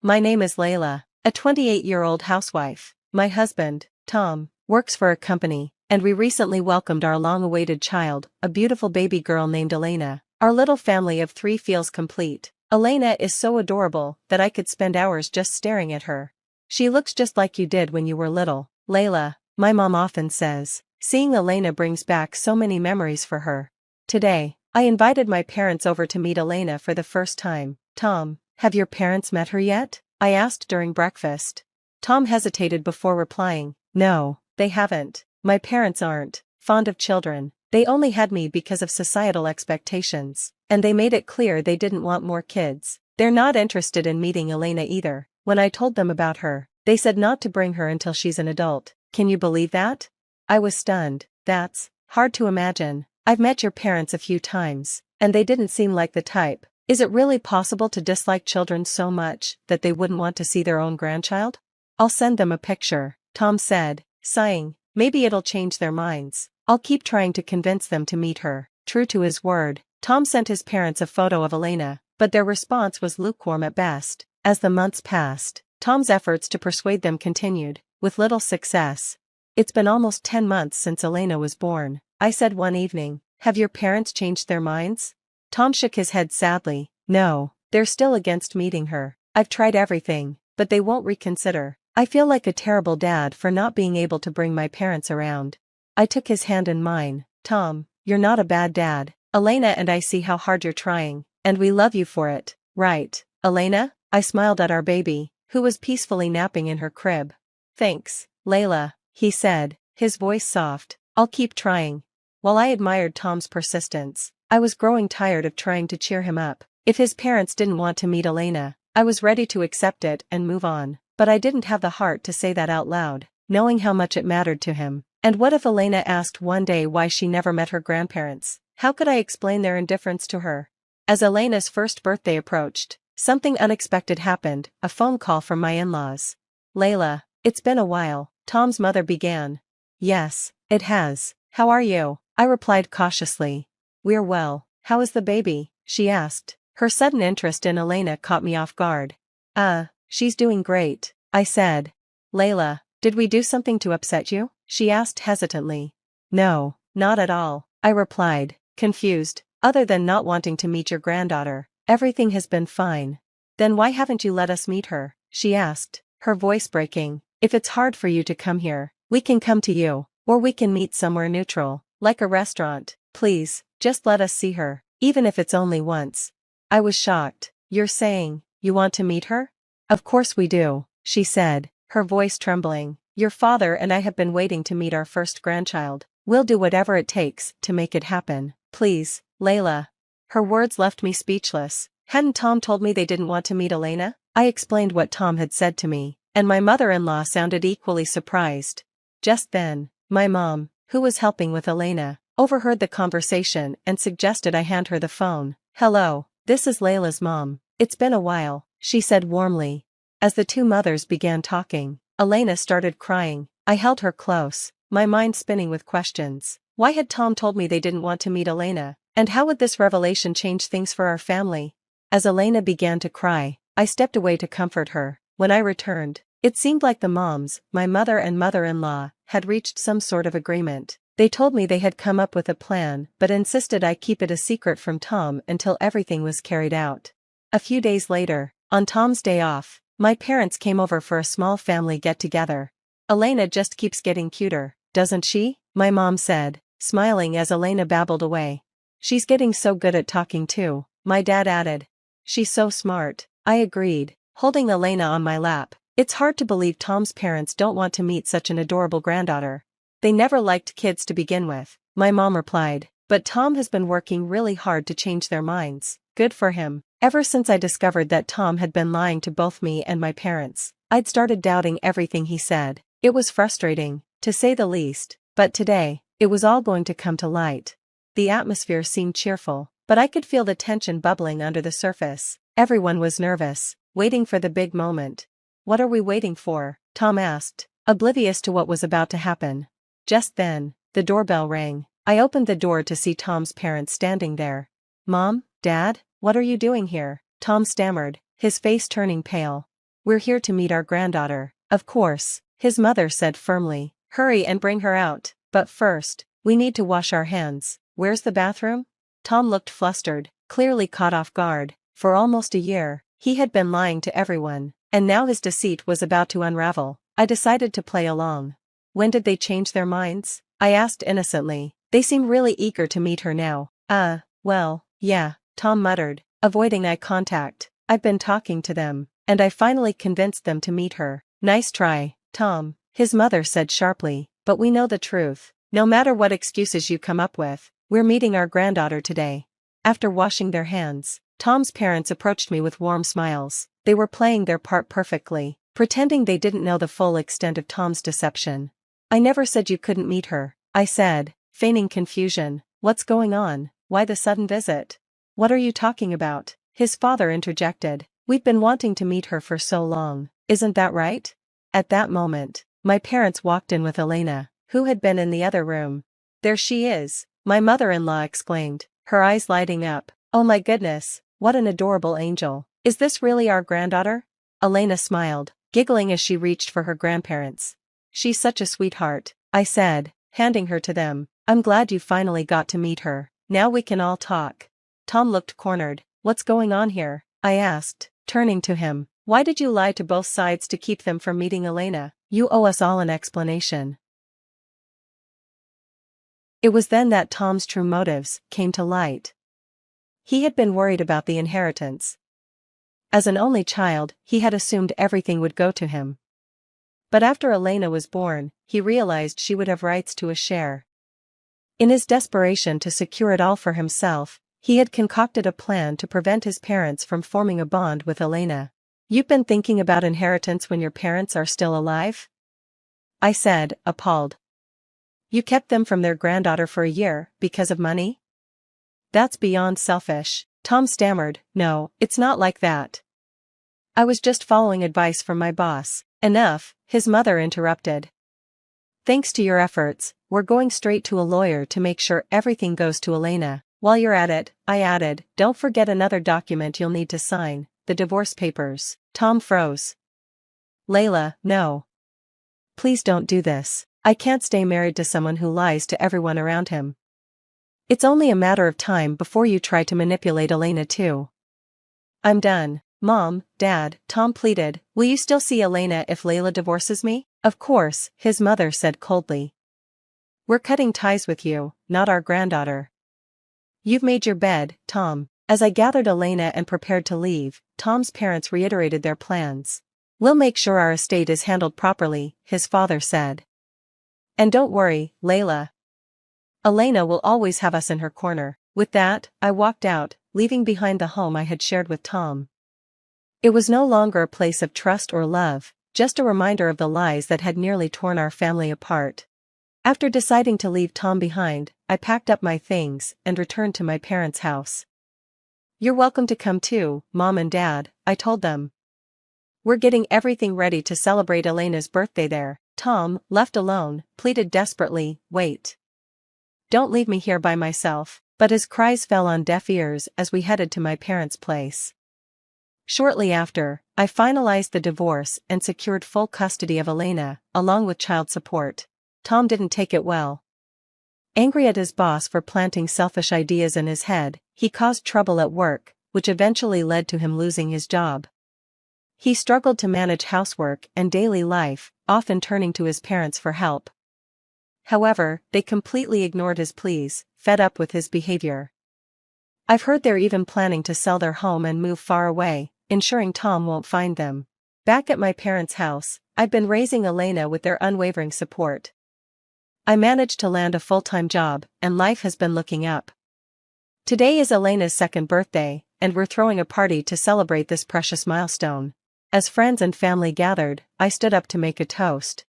My name is Layla, a 28-year-old housewife. My husband, Tom, works for a company, and we recently welcomed our long-awaited child, a beautiful baby girl named Elena. Our little family of 3 feels complete. Elena is so adorable that I could spend hours just staring at her. She looks just like you did when you were little, Layla, my mom often says. Seeing Elena brings back so many memories for her. Today, I invited my parents over to meet Elena for the first time. Tom, have your parents met her yet? I asked during breakfast. Tom hesitated before replying. No, they haven't. My parents aren't fond of children. They only had me because of societal expectations, and they made it clear they didn't want more kids. They're not interested in meeting Elena either. When I told them about her, they said not to bring her until she's an adult. Can you believe that? I was stunned. That's hard to imagine. I've met your parents a few times, and they didn't seem like the type. Is it really possible to dislike children so much that they wouldn't want to see their own grandchild? I'll send them a picture, Tom said, sighing. Maybe it'll change their minds. I'll keep trying to convince them to meet her. True to his word, Tom sent his parents a photo of Elena, but their response was lukewarm at best. As the months passed, Tom's efforts to persuade them continued, with little success. It's been almost 10 months since Elena was born, I said one evening. Have your parents changed their minds? Tom shook his head sadly. No, they're still against meeting her. I've tried everything, but they won't reconsider. I feel like a terrible dad for not being able to bring my parents around. I took his hand in mine. Tom, you're not a bad dad. Elena and I see how hard you're trying, and we love you for it. Right, Elena? I smiled at our baby, who was peacefully napping in her crib. Thanks, Layla, he said, his voice soft. I'll keep trying. While I admired Tom's persistence, I was growing tired of trying to cheer him up. If his parents didn't want to meet Elena, I was ready to accept it and move on. But I didn't have the heart to say that out loud, knowing how much it mattered to him. And what if Elena asked one day why she never met her grandparents? How could I explain their indifference to her? As Elena's first birthday approached, something unexpected happened, a phone call from my in-laws. Layla, it's been a while, Tom's mother began. Yes, it has. How are you? I replied cautiously. We're well. How is the baby? She asked. Her sudden interest in Elena caught me off guard. She's doing great, I said. Layla, did we do something to upset you? She asked hesitantly. No, not at all, I replied, confused. Other than not wanting to meet your granddaughter, everything has been fine. Then why haven't you let us meet her? She asked, her voice breaking. If it's hard for you to come here, we can come to you, or we can meet somewhere neutral, like a restaurant. Please, just let us see her, even if it's only once. I was shocked. You're saying, you want to meet her? Of course we do, she said, her voice trembling. Your father and I have been waiting to meet our first grandchild. We'll do whatever it takes to make it happen. Please, Layla. Her words left me speechless. Hadn't Tom told me they didn't want to meet Elena? I explained what Tom had said to me, and my mother-in-law sounded equally surprised. Just then, my mom, who was helping with Elena, overheard the conversation and suggested I hand her the phone. Hello, this is Layla's mom. It's been a while, she said warmly. As the two mothers began talking, Elena started crying. I held her close, my mind spinning with questions. Why had Tom told me they didn't want to meet Elena? And how would this revelation change things for our family? As Elena began to cry, I stepped away to comfort her. When I returned, it seemed like the moms, my mother and mother-in-law, had reached some sort of agreement. They told me they had come up with a plan but insisted I keep it a secret from Tom until everything was carried out. A few days later, on Tom's day off, my parents came over for a small family get-together. Elena just keeps getting cuter, doesn't she? My mom said, smiling as Elena babbled away. She's getting so good at talking too, my dad added. She's so smart, I agreed, holding Elena on my lap. It's hard to believe Tom's parents don't want to meet such an adorable granddaughter. They never liked kids to begin with, my mom replied, but Tom has been working really hard to change their minds. Good for him. Ever since I discovered that Tom had been lying to both me and my parents, I'd started doubting everything he said. It was frustrating, to say the least, but today, it was all going to come to light. The atmosphere seemed cheerful, but I could feel the tension bubbling under the surface. Everyone was nervous, waiting for the big moment. What are we waiting for? Tom asked, oblivious to what was about to happen. Just then, the doorbell rang. I opened the door to see Tom's parents standing there. Mom, Dad, what are you doing here? Tom stammered, his face turning pale. We're here to meet our granddaughter. Of course, his mother said firmly. Hurry and bring her out. But first, we need to wash our hands. Where's the bathroom? Tom looked flustered, clearly caught off guard. For almost a year, he had been lying to everyone, and now his deceit was about to unravel. I decided to play along. When did they change their minds? I asked innocently. They seem really eager to meet her now. Well, yeah, Tom muttered, avoiding eye contact. I've been talking to them, and I finally convinced them to meet her. Nice try, Tom, his mother said sharply, but we know the truth. No matter what excuses you come up with, we're meeting our granddaughter today. After washing their hands, Tom's parents approached me with warm smiles. They were playing their part perfectly, pretending they didn't know the full extent of Tom's deception. I never said you couldn't meet her, I said, feigning confusion. What's going on? Why the sudden visit? What are you talking about? His father interjected. We've been wanting to meet her for so long, isn't that right? At that moment, my parents walked in with Elena, who had been in the other room. There she is, my mother-in-law exclaimed, her eyes lighting up. Oh my goodness, what an adorable angel. Is this really our granddaughter? Elena smiled, giggling as she reached for her grandparents. She's such a sweetheart, I said, handing her to them. I'm glad you finally got to meet her. Now we can all talk. Tom looked cornered. What's going on here? I asked, turning to him. Why did you lie to both sides to keep them from meeting Elena? You owe us all an explanation. It was then that Tom's true motives came to light. He had been worried about the inheritance. As an only child, he had assumed everything would go to him. But after Elena was born, he realized she would have rights to a share. In his desperation to secure it all for himself, he had concocted a plan to prevent his parents from forming a bond with Elena. You've been thinking about inheritance when your parents are still alive? I said, appalled. You kept them from their granddaughter for a year, because of money? That's beyond selfish, Tom stammered. No, it's not like that. I was just following advice from my boss. Enough, his mother interrupted. Thanks to your efforts, we're going straight to a lawyer to make sure everything goes to Elena. While you're at it, I added, don't forget another document you'll need to sign, the divorce papers. Tom froze. Layla, no. Please don't do this. I can't stay married to someone who lies to everyone around him. It's only a matter of time before you try to manipulate Elena too. I'm done. Mom, Dad, Tom pleaded, will you still see Elena if Layla divorces me? Of course, his mother said coldly. We're cutting ties with you, not our granddaughter. You've made your bed, Tom. As I gathered Elena and prepared to leave, Tom's parents reiterated their plans. We'll make sure our estate is handled properly, his father said. And don't worry, Layla. Elena will always have us in her corner. With that, I walked out, leaving behind the home I had shared with Tom. It was no longer a place of trust or love, just a reminder of the lies that had nearly torn our family apart. After deciding to leave Tom behind, I packed up my things and returned to my parents' house. You're welcome to come too, Mom and Dad, I told them. We're getting everything ready to celebrate Elena's birthday there. Tom, left alone, pleaded desperately, wait. Don't leave me here by myself, but his cries fell on deaf ears as we headed to my parents' place. Shortly after, I finalized the divorce and secured full custody of Elena, along with child support. Tom didn't take it well. Angry at his boss for planting selfish ideas in his head, he caused trouble at work, which eventually led to him losing his job. He struggled to manage housework and daily life, often turning to his parents for help. However, they completely ignored his pleas, fed up with his behavior. I've heard they're even planning to sell their home and move far away, ensuring Tom won't find them. Back at my parents' house, I've been raising Elena with their unwavering support. I managed to land a full-time job, and life has been looking up. Today is Elena's second birthday, and we're throwing a party to celebrate this precious milestone. As friends and family gathered, I stood up to make a toast.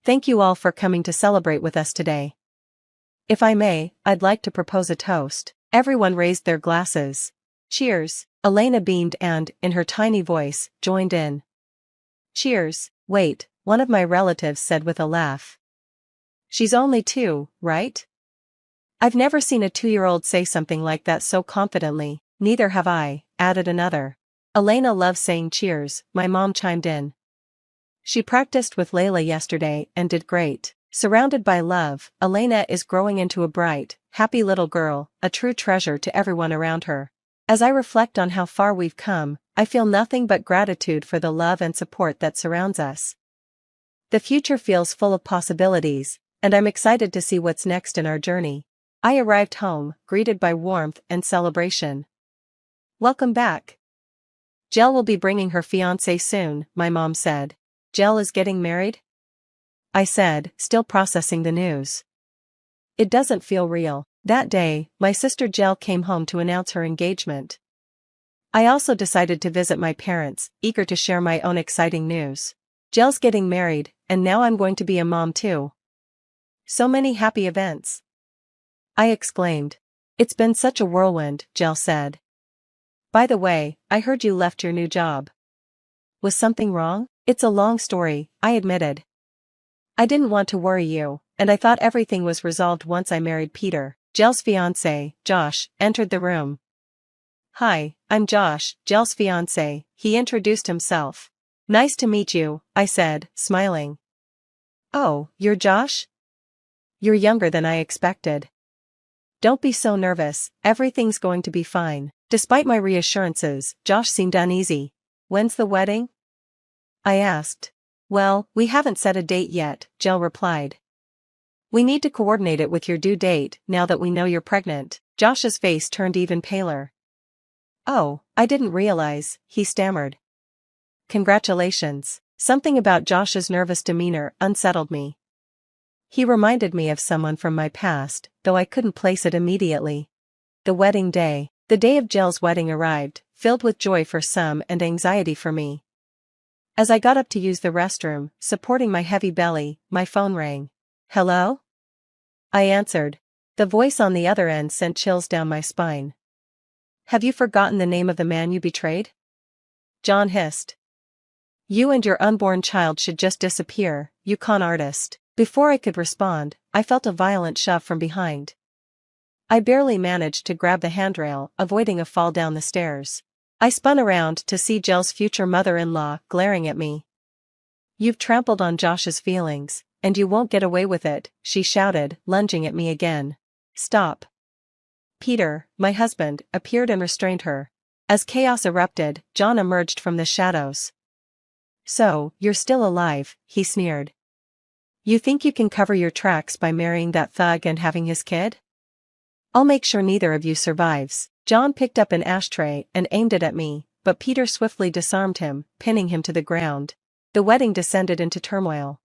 Thank you all for coming to celebrate with us today. If I may, I'd like to propose a toast. Everyone raised their glasses. Cheers, Elena beamed and, in her tiny voice, joined in. Cheers, wait, one of my relatives said with a laugh. She's only 2, right? I've never seen a 2-year-old say something like that so confidently. Neither have I, added another. Elena loves saying cheers, my mom chimed in. She practiced with Layla yesterday and did great. Surrounded by love, Elena is growing into a bright, happy little girl, a true treasure to everyone around her. As I reflect on how far we've come, I feel nothing but gratitude for the love and support that surrounds us. The future feels full of possibilities, and I'm excited to see what's next in our journey. I arrived home, greeted by warmth and celebration. Welcome back. Jel will be bringing her fiancé soon, my mom said. Jel is getting married? I said, still processing the news. It doesn't feel real. That day, my sister Jel came home to announce her engagement. I also decided to visit my parents, eager to share my own exciting news. Jel's getting married, and now I'm going to be a mom too. So many happy events. I exclaimed. It's been such a whirlwind, Jel said. By the way, I heard you left your new job. Was something wrong? It's a long story, I admitted. I didn't want to worry you, and I thought everything was resolved once I married Peter. Jel's fiancé, Josh, entered the room. Hi, I'm Josh, Jel's fiancé, he introduced himself. Nice to meet you, I said, smiling. Oh, you're Josh? You're younger than I expected. Don't be so nervous, everything's going to be fine. Despite my reassurances, Josh seemed uneasy. When's the wedding? I asked. Well, we haven't set a date yet, Jel replied. We need to coordinate it with your due date, now that we know you're pregnant. Josh's face turned even paler. Oh, I didn't realize, he stammered. Congratulations. Something about Josh's nervous demeanor unsettled me. He reminded me of someone from my past, though I couldn't place it immediately. The wedding day. The day of Jel's wedding arrived, filled with joy for some and anxiety for me. As I got up to use the restroom, supporting my heavy belly, my phone rang. Hello? I answered. The voice on the other end sent chills down my spine. Have you forgotten the name of the man you betrayed? John hissed. You and your unborn child should just disappear, you con artist. Before I could respond, I felt a violent shove from behind. I barely managed to grab the handrail, avoiding a fall down the stairs. I spun around to see Jel's future mother-in-law glaring at me. You've trampled on Josh's feelings, and you won't get away with it, she shouted, lunging at me again. Stop. Peter, my husband, appeared and restrained her. As chaos erupted, John emerged from the shadows. So, you're still alive, he sneered. You think you can cover your tracks by marrying that thug and having his kid? I'll make sure neither of you survives. John picked up an ashtray and aimed it at me, but Peter swiftly disarmed him, pinning him to the ground. The wedding descended into turmoil.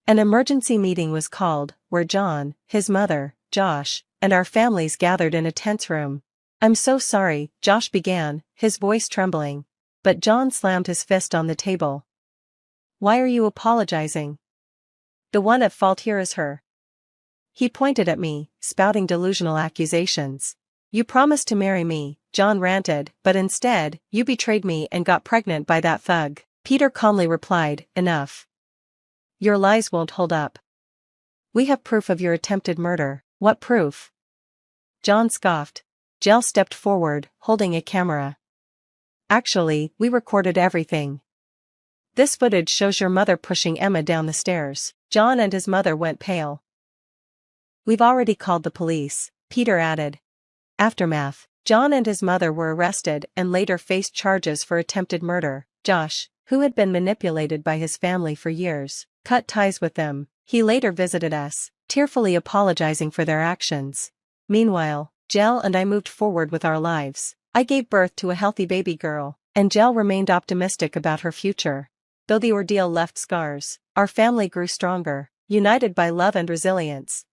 An emergency meeting was called, where John, his mother, Josh, and our families gathered in a tense room. I'm so sorry, Josh began, his voice trembling. But John slammed his fist on the table. Why are you apologizing? The one at fault here is her. He pointed at me, spouting delusional accusations. You promised to marry me, John ranted, but instead, you betrayed me and got pregnant by that thug. Peter calmly replied, enough. Your lies won't hold up. We have proof of your attempted murder. What proof? John scoffed. Jel stepped forward, holding a camera. Actually, we recorded everything. This footage shows your mother pushing Emma down the stairs. John and his mother went pale. We've already called the police, Peter added. Aftermath. John and his mother were arrested and later faced charges for attempted murder. Josh, who had been manipulated by his family for years, cut ties with them. He later visited us, tearfully apologizing for their actions. Meanwhile, Jel and I moved forward with our lives. I gave birth to a healthy baby girl, and Jel remained optimistic about her future. Though the ordeal left scars, our family grew stronger, united by love and resilience.